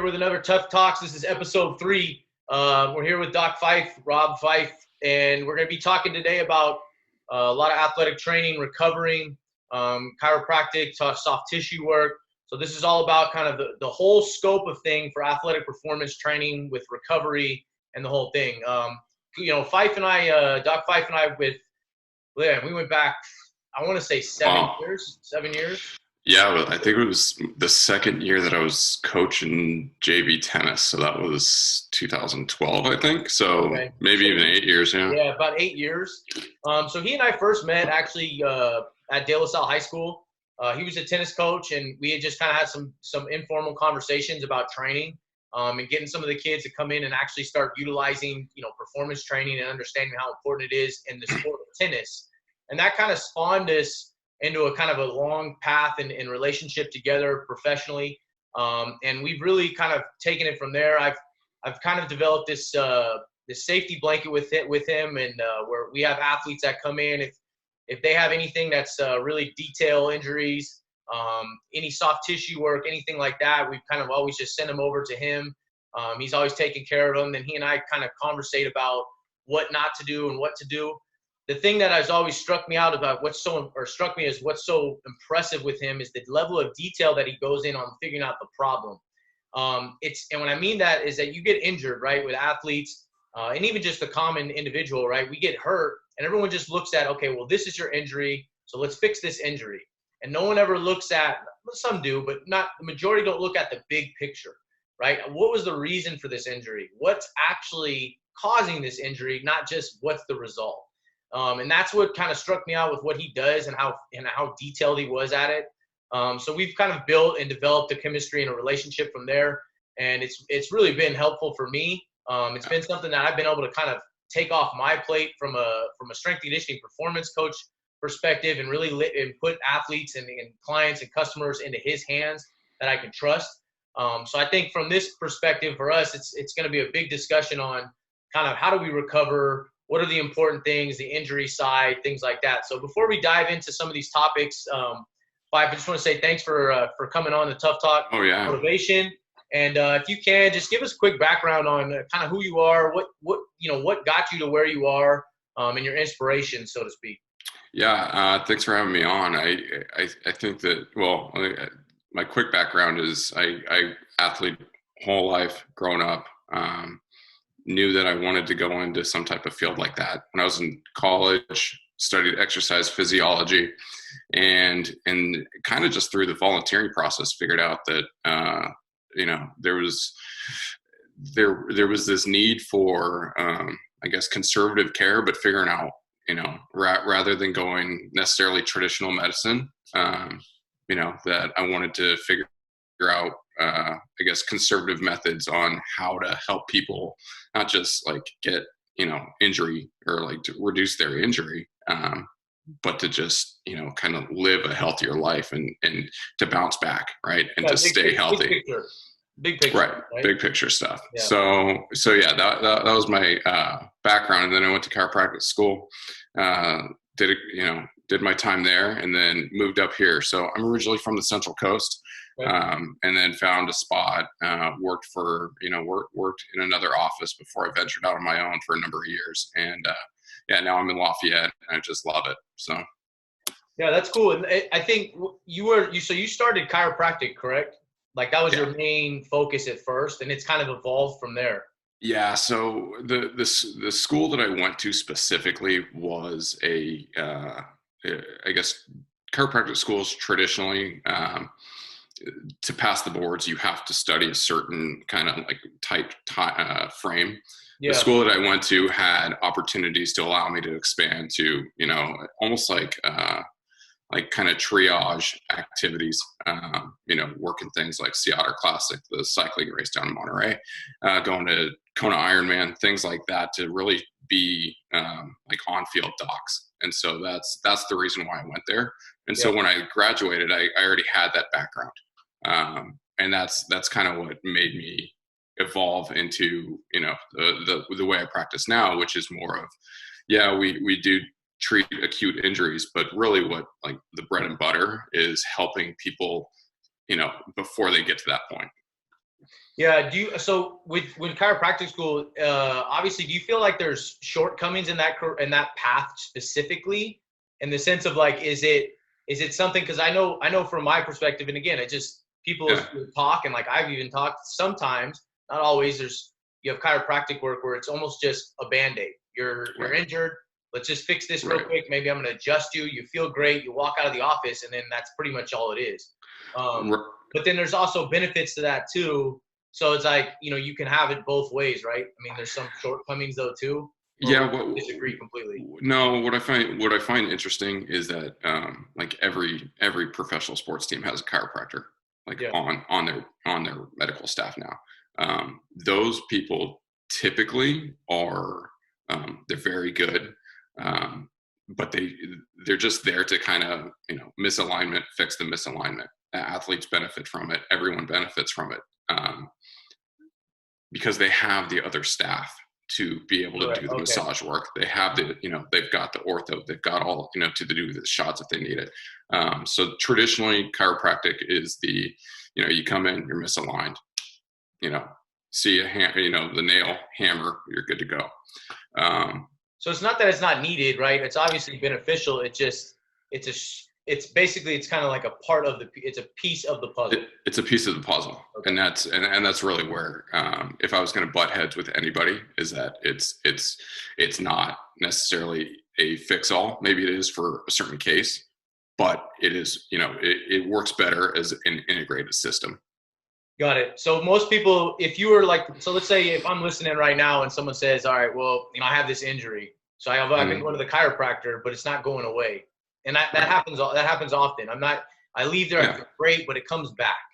here with another Tough Talks. This is episode 3. We're here with Doc Fife, Rob Fife, and we're going to be talking today about a lot of athletic training, recovering, chiropractic, soft tissue work. So this is all about kind of the whole scope of thing for athletic performance training with recovery and the whole thing. Fife and I, Doc Fife and I, we went back, I want to say 7 years. Yeah, but I think it was the second year that I was coaching JV tennis. So that was 2012, I think. So okay. Maybe even 8 years, yeah. Yeah, about 8 years. So he and I first met actually at De La Salle High School. He was a tennis coach, and we had just kind of had some informal conversations about training and getting some of the kids to come in and actually start utilizing, performance training and understanding how important it is in the sport of tennis. And that kind of spawned us into a kind of a long path and relationship together professionally. And we've really kind of taken it from there. I've kind of developed this safety blanket with him, and where we have athletes that come in if they have anything that's really detail injuries, any soft tissue work, anything like that, we've kind of always just send them over to him. He's always taking care of them. Then he and I kind of conversate about what not to do and what to do. The thing that has always struck me as what's so impressive with him is the level of detail that he goes in on figuring out the problem. And when I mean that is that you get injured, right, with athletes, and even just the common individual, right? We get hurt, and everyone just looks at, okay, well, this is your injury, so let's fix this injury. And no one ever looks at, some do, but not the majority don't look at the big picture, right? What was the reason for this injury? What's actually causing this injury, not just what's the result? And that's what kind of struck me out with what he does and how detailed he was at it. So we've kind of built and developed a chemistry and a relationship from there. And it's really been helpful for me. It's been something that I've been able to kind of take off my plate from a strength conditioning performance coach perspective and really put athletes and clients and customers into his hands that I can trust. So I think from this perspective for us, it's going to be a big discussion on kind of how do we recover. What are the important things, the injury side, things like that. So before we dive into some of these topics, Fife, I just want to say thanks for coming on the Tough Talk Motivation. And if you can, just give us a quick background on kind of who you are, what got you to where you are, and your inspiration, so to speak. Yeah, thanks for having me on. I think that, my quick background is I athlete whole life growing up. Knew that I wanted to go into some type of field like that. When I was in college, studied exercise physiology, and kind of just through the volunteering process, figured out that there was this need for conservative care, but figuring out rather than going necessarily traditional medicine, that I wanted to figure out conservative methods on how to help people not just like get injury or like to reduce their injury, but to just kind of live a healthier life and to bounce back, right, and to stay healthy. Big picture, right? Big picture stuff. Yeah. So yeah, that was my background, and then I went to chiropractic school, did my time there, and then moved up here. So I'm originally from the Central Coast. Right. And then found a spot, worked in another office before I ventured out on my own for a number of years. And now I'm in Lafayette, and I just love it. So. Yeah, that's cool. And I think you started chiropractic, correct? Like that was your main focus at first, and it's kind of evolved from there. Yeah. So the school that I went to specifically was chiropractic schools traditionally, to pass the boards, you have to study a certain kind of like tight frame. Yeah. The school that I went to had opportunities to allow me to expand to, almost like kind of triage activities, working things like Sea Otter Classic, the cycling race down in Monterey, going to Kona Ironman, things like that, to really be like on-field docs. And so that's the reason why I went there. And so when I graduated, I already had that background. And that's kind of what made me evolve into, the way I practice now, which is more of, we do treat acute injuries, but really what like the bread and butter is helping people, before they get to that point. Yeah. So with chiropractic school, obviously, do you feel like there's shortcomings in that path specifically, in the sense of like, is it something? Because I know from my perspective, and again, it just people Yeah, talk, and like I've even talked sometimes, not always. You have chiropractic work where it's almost just a band-aid. You're right, injured. Let's just fix this real right. quick. Maybe I'm going to adjust you. You feel great. You walk out of the office, and then that's pretty much all it is. Um, R- but then there's also benefits to that too. So it's like, you can have it both ways, right? I mean, there's some shortcomings though too, or would Yeah, you disagree completely? no. What I find interesting is that like every professional sports team has a chiropractor, like Yeah. on their medical staff now. Those people typically are they're very good, but they're just there to kind of misalignment, fix the misalignment. Athletes benefit from it. Everyone benefits from it. Because they have the other staff to be able to Correct. do the Okay. massage work. They have they've got the ortho, they've got all, to do the shots if they need it. So traditionally chiropractic is you come in, you're misaligned, you know, see the nail, hammer, you're good to go. Um, So it's not that it's not needed, right? It's obviously beneficial. It's basically, it's kind of like a part of it's a piece of the puzzle. it's a piece of the puzzle, Okay. and that's really where if I was going to butt heads with anybody, is that it's not necessarily a fix all. Maybe it is for a certain case, but it is it works better as an integrated system. Got it. So most people, if you were like, so let's say if I'm listening right now and someone says, all right, well, I have this injury, so I've been Mhm. going to the chiropractor, but it's not going away, and that Right. happens. That happens often. I leave there, I Yeah. feel great, but it comes back,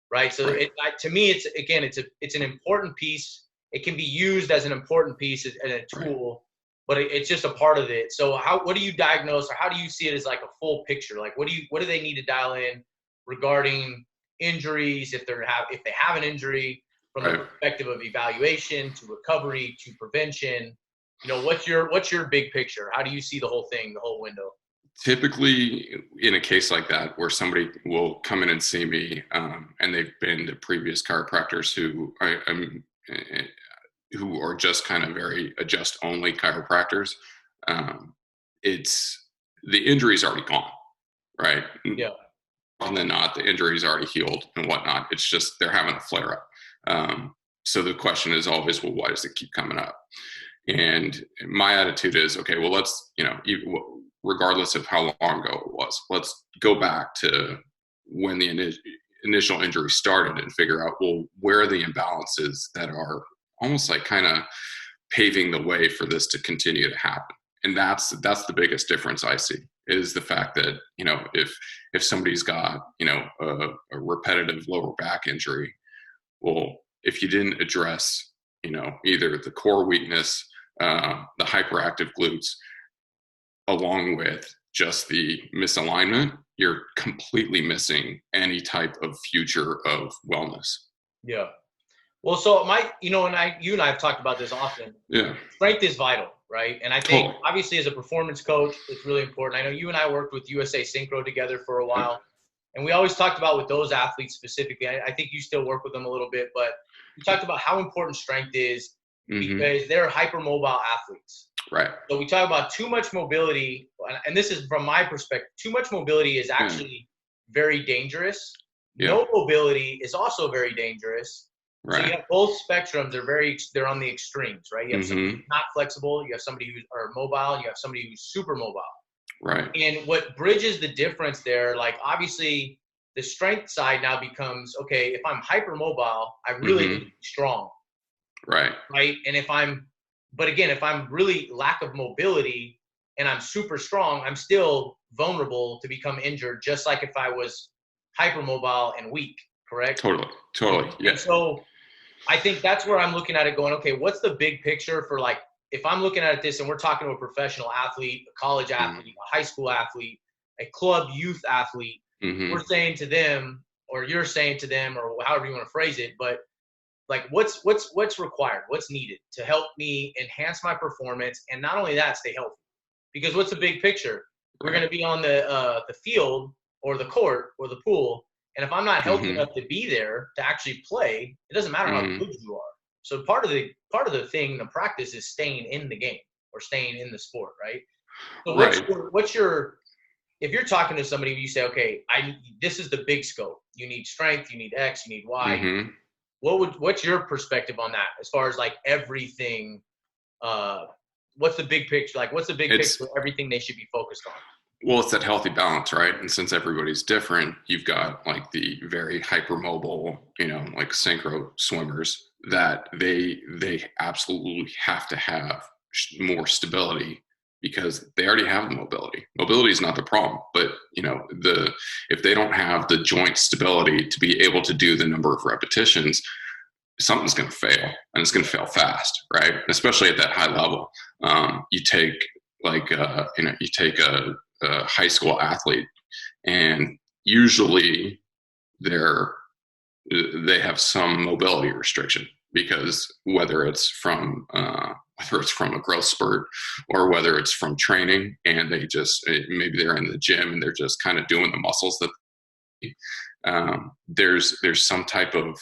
right? So Right. to me, it's an important piece. It can be used as an important piece and a Right. tool, but it's just a part of it. So what do you diagnose, or how do you see it as like a full picture? Like what do they need to dial in regarding injuries, if they have an injury, from the Right. perspective of evaluation to recovery to prevention? What's your big picture? How do you see the whole thing, the whole window? Typically, in a case like that, where somebody will come in and see me, and they've been to previous chiropractors who are just kind of very adjust only chiropractors, um, it's the injury's already gone, right? Yeah. And then not the injury's already healed and whatnot. It's just they're having a flare up. So the question is always, well, why does it keep coming up? And my attitude is, okay, well, let's, regardless of how long ago it was, let's go back to when the initial injury started and figure out, well, where are the imbalances that are almost like kind of paving the way for this to continue to happen. And that's the biggest difference I see, is the fact that if somebody's got a repetitive lower back injury, well, if you didn't address either the core weakness, the hyperactive glutes, along with just the misalignment, you're completely missing any type of future of wellness. Yeah. Well, so you and I have talked about this often. Yeah, Strength is vital, right? And I think totally. obviously as a performance coach, it's really important. I know you and I worked with USA Synchro together for a Yep. while, and we always talked about with those athletes specifically. I think you still work with them a little bit, but we talked about how important strength is Hmm. because they're hypermobile athletes. Right. So we talk about too much mobility, and this is from my perspective. Too much mobility is Yeah. actually very dangerous. Yeah. No mobility is also very dangerous. So you Right. have both spectrums. They're on the extremes, right? You have somebody Hmm. who's not flexible. You have somebody who's are mobile. And you have somebody who's super mobile. Right. And what bridges the difference there, like obviously the strength side now becomes, okay, if I'm hypermobile, I really need to Hmm. be strong, Right. right? And but again, if I'm really lack of mobility and I'm super strong, I'm still vulnerable to become injured, just like if I was hypermobile and weak, correct? Totally. Totally. Yeah. And so I think that's where I'm looking at it going, okay, what's the big picture for, like, if I'm looking at this and we're talking to a professional athlete, a college Hmm. athlete, a high school athlete, a club youth athlete, Hmm. we're saying to them, or you're saying to them, or however you want to phrase it, but like what's required, what's needed to help me enhance my performance, and not only that, stay healthy. Because what's the big picture? We're going Right. to be on the field or the court or the pool, And if I'm not healthy Mm-hmm. enough to be there to actually play, it doesn't matter how Mm-hmm. good you are. So part of the thing, the practice is staying in the game or staying in the sport, right? So Right. what's your if you're talking to somebody, you say, okay, this is the big scope. You need strength, you need X, you need Y. Mm-hmm. What's your perspective on that as far as like everything? Uh, what's the big picture? Like, what's the big picture It's of everything they should be focused on? Well, it's that healthy balance, right? And since everybody's different, you've got like the very hypermobile, like synchro swimmers that they absolutely have to have more stability because they already have the mobility. Mobility is not the problem, but if they don't have the joint stability to be able to do the number of repetitions, something's going to fail, and it's going to fail fast, right? Especially at that high level. You take a high school athlete, and usually they're they have some mobility restriction because whether it's from a growth spurt or whether it's from training, and they just maybe they're in the gym and they're just kind of doing the muscles that there's some type of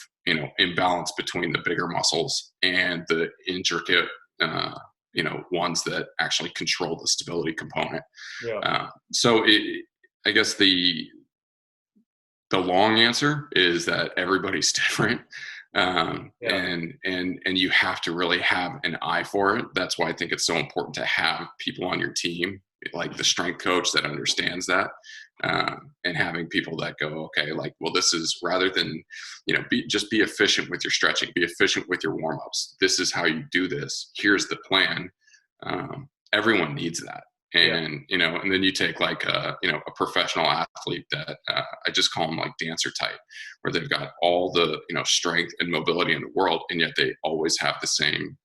imbalance between the bigger muscles and the intricate ones that actually control the stability component. Yeah. I guess the long answer is that everybody's different. Yeah. And you have to really have an eye for it. That's why I think it's so important to have people on your team, like the strength coach that understands that, and having people that go, okay, like, well, this is rather than, just be efficient with your stretching, be efficient with your warm-ups. This is how you do this. Here's the plan. Everyone needs that. And and then you take like a professional athlete that I just call them like dancer type, where they've got all the strength and mobility in the world, and yet they always have the same.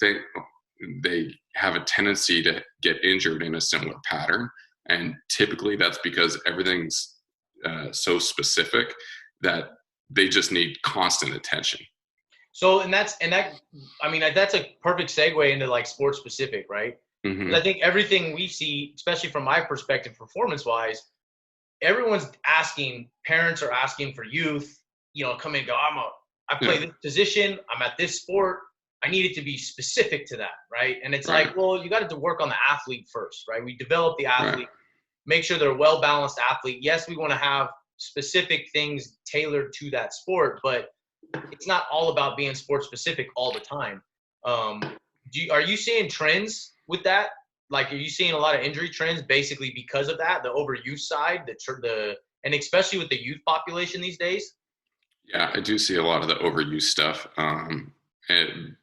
They have a tendency to get injured in a similar pattern, and typically that's because everything's so specific that they just need constant attention. So that's a perfect segue into like sports specific, right? Mm-hmm. I think everything we see, especially from my perspective, performance-wise, parents are asking for youth, come in and go, I play this position, I'm at this sport, I need it to be specific to that, right? And it's like, well, you got to work on the athlete first, right? We develop the athlete, make sure they're a well-balanced athlete. Yes, we want to have specific things tailored to that sport, but it's not all about being sports specific all the time. Are you seeing trends with that? Like, are you seeing a lot of injury trends basically because of that, the overuse side, and especially with the youth population these days? Yeah, I do see a lot of the overuse stuff,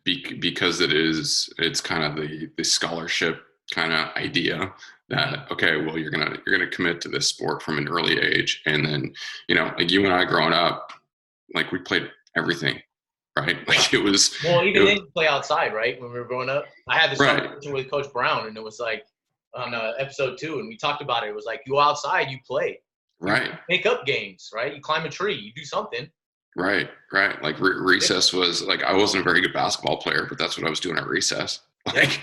because it's kind of the scholarship kind of idea that, okay, well, you're gonna commit to this sport from an early age, and then like you and I growing up, like we played everything. Right. Like it was. Well, even then, you play outside, right? When we were growing up, I had this conversation with Coach Brown, and it was like on episode 2, and we talked about it. It was like, you go outside, you play, you make up games, right? You climb a tree, you do something. Right. Like recess was like, I wasn't a very good basketball player, but that's what I was doing at recess. Like,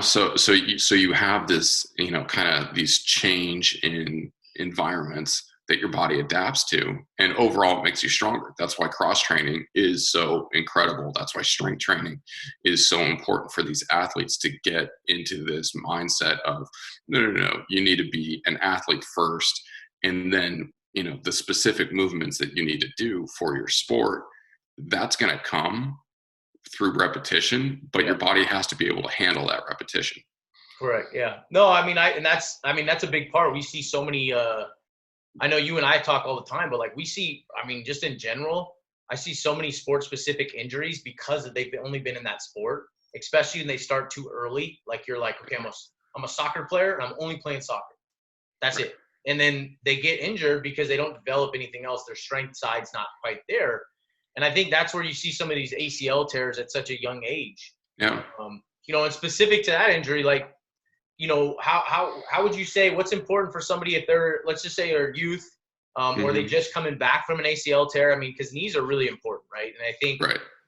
so you have this, kind of these change in environments that your body adapts to, and overall it makes you stronger. That's why cross training is so incredible. That's why strength training is so important for these athletes to get into this mindset of no, you need to be an athlete first, and then the specific movements that you need to do for your sport, that's going to come through repetition, but your body has to be able to handle that repetition. Correct. Yeah. No, that's a big part. We see so many I know you and I talk all the time, but like we see, just in general, I see so many sport specific injuries because they've only been in that sport, especially when they start too early. Like you're like, okay, I'm a soccer player and I'm only playing soccer. That's it. And then they get injured because they don't develop anything else. Their strength side's not quite there. And I think that's where you see some of these ACL tears at such a young age. Yeah. And specific to that injury, like, how would you say what's important for somebody if they're, let's just say, are youth, or they just coming back from an ACL tear? Because knees are really important, right? And I think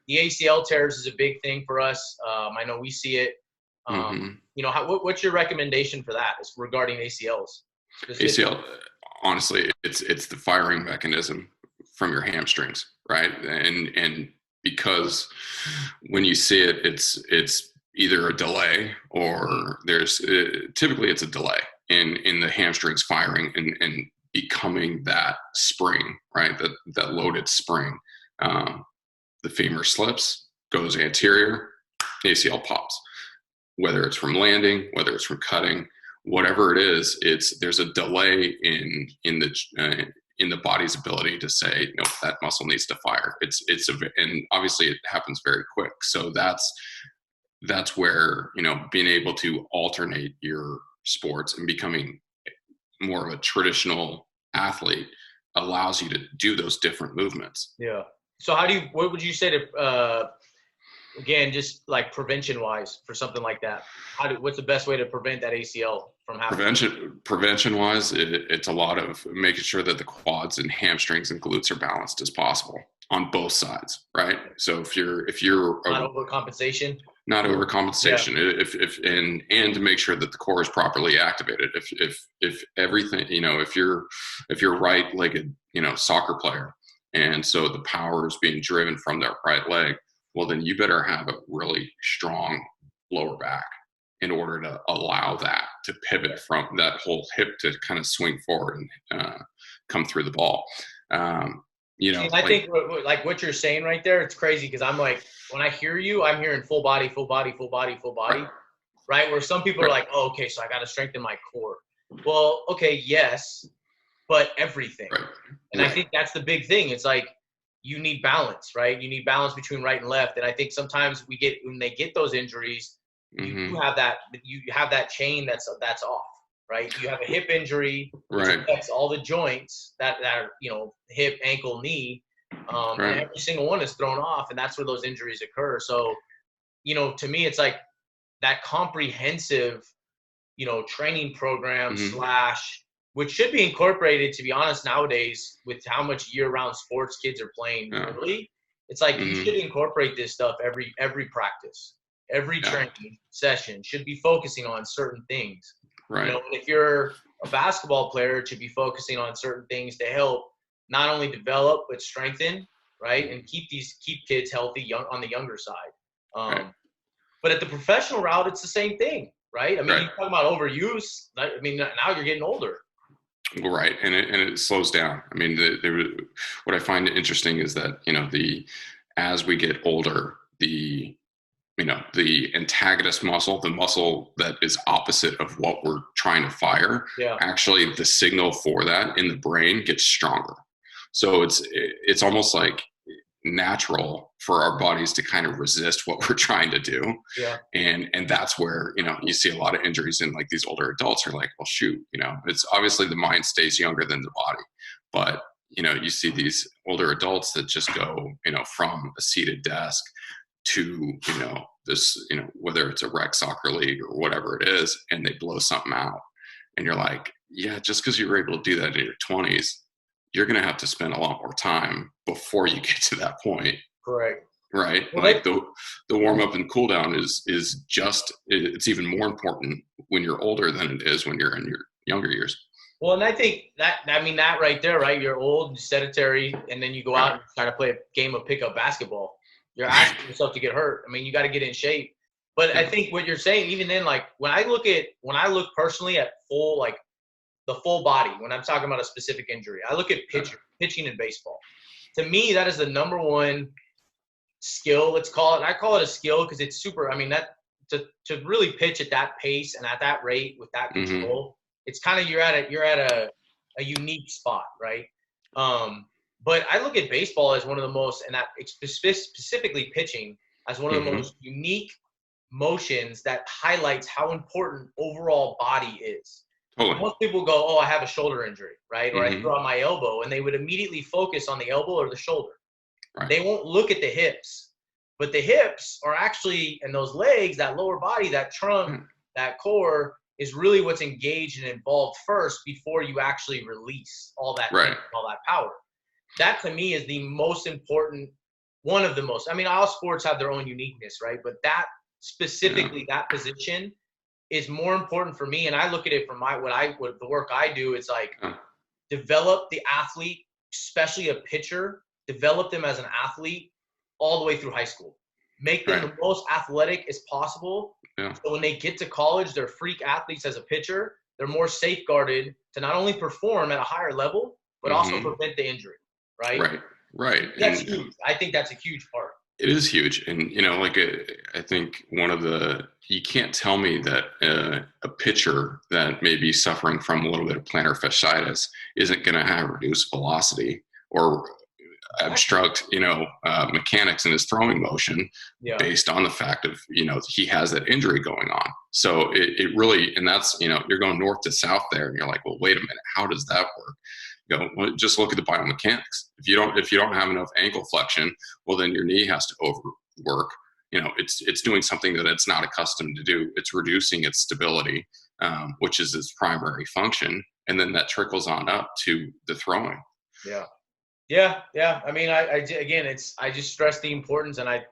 the ACL tears is a big thing for us. I know we see it. What's your recommendation for that regarding ACLs? ACL, honestly, it's the firing mechanism from your hamstrings, right? And because when you see it, it's either a delay or there's typically it's a delay in the hamstrings firing and becoming that spring, right? That loaded spring. The femur slips, goes anterior, ACL pops. Whether it's from landing, whether it's from cutting, whatever it is, there's a delay in the body's ability to say, no, that muscle needs to fire. And obviously it happens very quick. So that's where, being able to alternate your sports and becoming more of a traditional athlete allows you to do those different movements. Yeah. So what would you say to, again, just like prevention wise for something like that? What's the best way to prevent that ACL from happening? Prevention wise, it's a lot of making sure that the quads and hamstrings and glutes are balanced as possible on both sides, right? So if you're not overcompensation. Not overcompensation. Yeah. And to make sure that the core is properly activated. If everything, if you're right-legged, soccer player, and so the power is being driven from that right leg, well, then you better have a really strong lower back in order to allow that to pivot from that whole hip to kind of swing forward and come through the ball. I think like what you're saying right there, it's crazy because I'm like, when I hear you, I'm hearing full body, full body, full body, full body, right? Where some people are like, oh, okay, so I got to strengthen my core. Well, okay, yes, but everything. Right. And I think that's the big thing. It's like you need balance, right? You need balance between right and left. And I think sometimes when they get those injuries, you have that chain that's off. Right, you have a hip injury, which affects all the joints that are, hip, ankle, knee, and every single one is thrown off, and that's where those injuries occur. So, to me, it's like that comprehensive, training program which should be incorporated, to be honest, nowadays with how much year-round sports kids are playing early. It's like you should incorporate this stuff every practice, every training session should be focusing on certain things. Right. If you're a basketball player, it should be focusing on certain things to help not only develop but strengthen, right, and keep kids healthy on the younger side. But at the professional route, it's the same thing, right? I mean, you're talking about overuse. I mean, now you're getting older. Right, and it slows down. I mean, what I find interesting is that as we get older, the antagonist muscle, the muscle that is opposite of what we're trying to fire, actually the signal for that in the brain gets stronger. So it's almost like natural for our bodies to kind of resist what we're trying to do. Yeah. And that's where, you see a lot of injuries in like these older adults are like, well, shoot, it's obviously the mind stays younger than the body, but you see these older adults that just go, from a seated desk to this whether it's a rec soccer league or whatever it is, and they blow something out, and you're like, yeah, just because you were able to do that in your 20s, you're going to have to spend a lot more time before you get to that point. Correct. Right. Well, like the warm up and cool down is it's even more important when you're older than it is when you're in your younger years. Well, and I think that right there, right? You're old, sedentary, and then you go out and try to play a game of pickup basketball. You're asking yourself to get hurt. I mean, you got to get in shape. But I think what you're saying, even then, like when I look personally at the full body, when I'm talking about a specific injury, I look at pitching in baseball. To me, that is the number one skill, let's call it. And I call it a skill because it's super. I mean, that to really pitch at that pace and at that rate with that control, it's kind of you're at a unique spot, right? But I look at baseball as one of the most, and that specifically pitching as one of the most unique motions that highlights how important overall body is. Totally. Most people go, oh, I have a shoulder injury, right? Or I threw out my elbow, and they would immediately focus on the elbow or the shoulder. Right. They won't look at the hips. But the hips are actually, and those legs, that lower body, that trunk, that core is really what's engaged and involved first before you actually release all that power. That to me is the most important, one of the most. I mean, all sports have their own uniqueness, right? But that specifically, that position is more important for me. And I look at it from the work I do. It's like develop the athlete, especially a pitcher, develop them as an athlete all the way through high school. Make them the most athletic as possible. Yeah. So when they get to college, they're freak athletes as a pitcher. They're more safeguarded to not only perform at a higher level, but also prevent the injury, right? Right. That's huge. I think that's a huge part. It is huge. And, I think you can't tell me that a pitcher that may be suffering from a little bit of plantar fasciitis isn't going to have reduced velocity or obstruct, mechanics in his throwing motion based on the fact of, he has that injury going on. So it really, and that's, you're going north to south there and you're like, well, wait a minute, how does that work? Well, just look at the biomechanics. If you don't have enough ankle flexion, well, then your knee has to overwork. It's doing something that it's not accustomed to do. It's reducing its stability, which is its primary function. And then that trickles on up to the throwing. Yeah. I mean, I just stress the importance, and I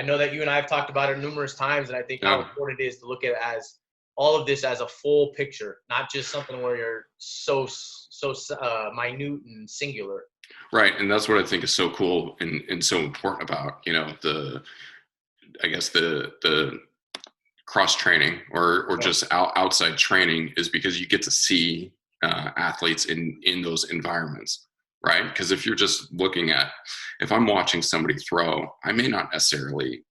know that you and I have talked about it numerous times, and I think how important it is to look at it as all of this as a full picture, not just something where you're so minute and singular. Right, and that's what I think is so cool and so important about the cross training or just outside training is because you get to see athletes in those environments. Right. Because if you're just if I'm watching somebody throw, I may not necessarily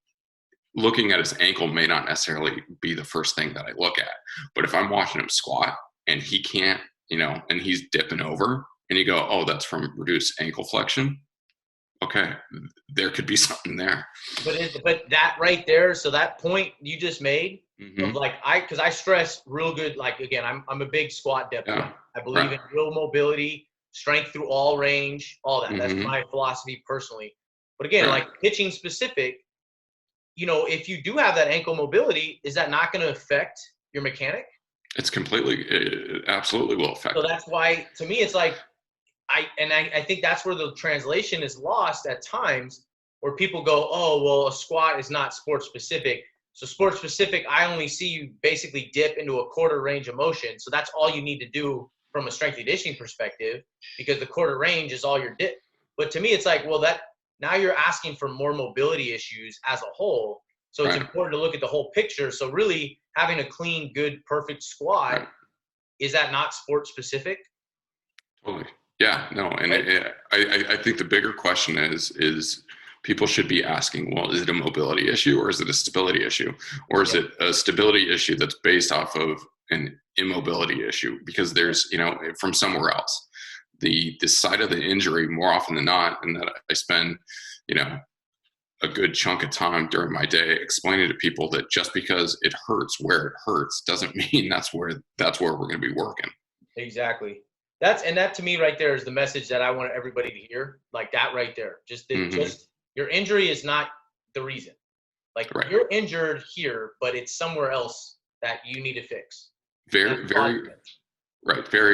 looking at his ankle may not necessarily be the first thing that I look at. But if I'm watching him squat and he can't, and he's dipping over and you go, oh, that's from reduced ankle flexion. Okay. There could be something there. But that right there. So that point you just made of because I stress real good. Like, again, I'm a big squat depth guy. I believe in real mobility. Strength through all range, all that. That's my philosophy personally. But again, like pitching specific, if you do have that ankle mobility, is that not going to affect your mechanic? It absolutely will affect. So that's why, to me, it's like, I think that's where the translation is lost at times, where people go, oh, well, a squat is not sport specific. So sport specific, I only see you basically dip into a quarter range of motion. So that's all you need to do from a strength conditioning perspective, because the quarter range is all your dip. But to me, it's like, well, now you're asking for more mobility issues as a whole. So it's important to look at the whole picture. So really having a clean, good, perfect squat, is that not sport specific? Totally. Yeah, no. And I think the bigger question is people should be asking, well, is it a mobility issue or is it a stability issue? Or is it a stability issue that's based off of an immobility issue because there's, from somewhere else, the side of the injury more often than not. And that I spend, a good chunk of time during my day explaining to people that just because it hurts where it hurts doesn't mean that's where we're going to be working. Exactly. That to me right there is the message that I want everybody to hear. Like that right there, just your injury is not the reason. Like you're injured here, but it's somewhere else that you need to fix. Very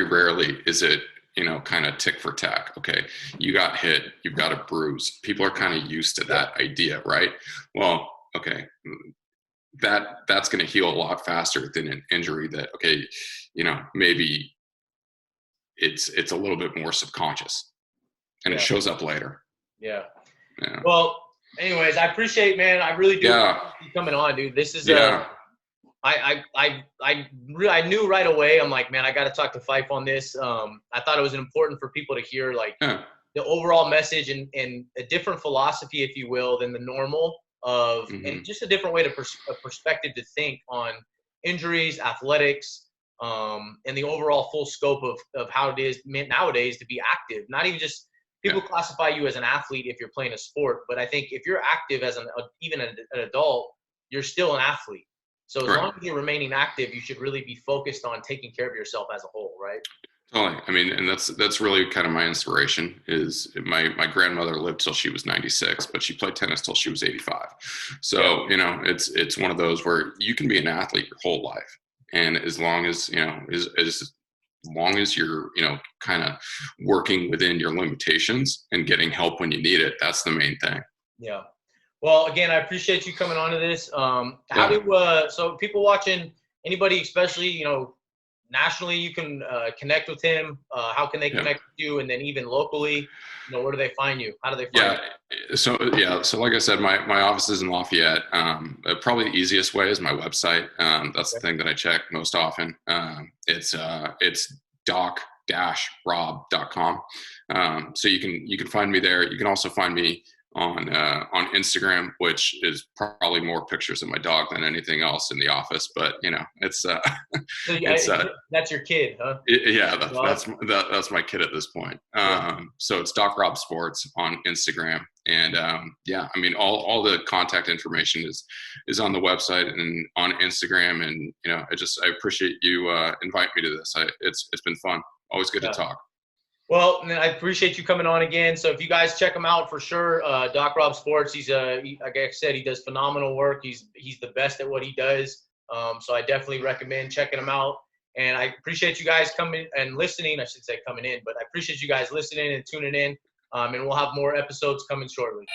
rarely is it, kind of tick for tack. Okay. You got hit, you've got a bruise. People are kind of used to that idea, right? Well, okay. That's going to heal a lot faster than an injury that, maybe it's a little bit more subconscious and it shows up later. Yeah. Well, anyways, I appreciate, man. I really do appreciate you coming on, dude. This is I knew right away. I'm like, man, I got to talk to Fife on this. I thought it was important for people to hear the overall message and a different philosophy, if you will, than the normal of, and just a different way to a perspective to think on injuries, athletics, and the overall full scope of how it is nowadays to be active. Not even just people classify you as an athlete if you're playing a sport, but I think if you're active as even an adult, you're still an athlete. So as long as you're remaining active, you should really be focused on taking care of yourself as a whole, right? Totally. I mean, and that's really kind of my inspiration is my grandmother lived till she was 96, but she played tennis till she was 85. So, it's one of those where you can be an athlete your whole life. And as long as, as long as you're, kind of working within your limitations and getting help when you need it, that's the main thing. Yeah. Well, again, I appreciate you coming on to this. So people watching, anybody, especially, nationally you can connect with him? How can they connect with you? And then even locally, where do they find you? How do they find you? So like I said, my office is in Lafayette. Probably the easiest way is my website. That's the thing that I check most often. It's doc-rob.com. So you can find me there. You can also find me on Instagram, which is probably more pictures of my dog than anything else in the office. But it's So that's your kid, huh? That's my kid at this point. So it's Doc Rob Sports on Instagram, and all the contact information is on the website and on Instagram. And I appreciate you inviting me to this. It's been fun. Always good to talk. Well, I appreciate you coming on again. So if you guys check him out for sure, Doc Rob Sports, like I said, he does phenomenal work. He's the best at what he does. So I definitely recommend checking him out. And I appreciate you guys coming and listening. I should say coming in, but I appreciate you guys listening and tuning in. And we'll have more episodes coming shortly.